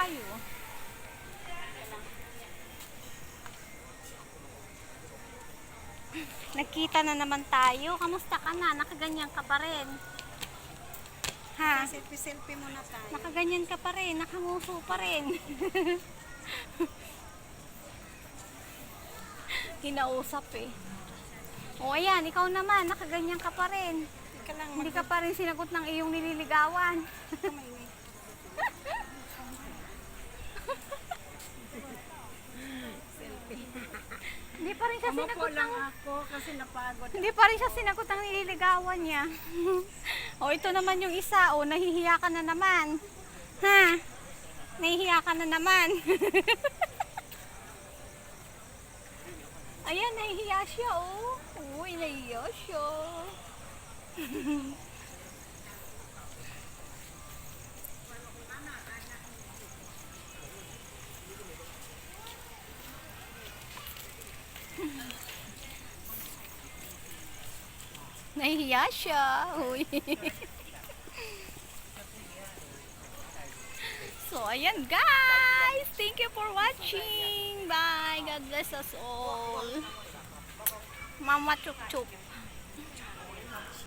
tayo. Nagkita na naman tayo. Kamusta ka na? Nakaganyan ka pa rin. Ha? Selfie muna tayo. Nakaganyan ka pa rin. Nakanguso pa rin. Kinausap eh. O ayan, ikaw naman. Nakaganyan ka pa rin. Hindi ka pa rin sinagot ng iyong nililigawan. Hindi pa rin siya sinagot ng... ako kasi napagod. Hindi pa rin siya sinagot ng nililigawan niya. O ito naman yung isa. O nahihiya ka na naman. Ha? Nahihiya ka na naman. Ayan, nahihiya siya oh. Uy, nahihiya siya. Nahihiya siya. Uy. So, ayan guys. Thank you for watching. Bye. God bless us all. Mama Chup Chup.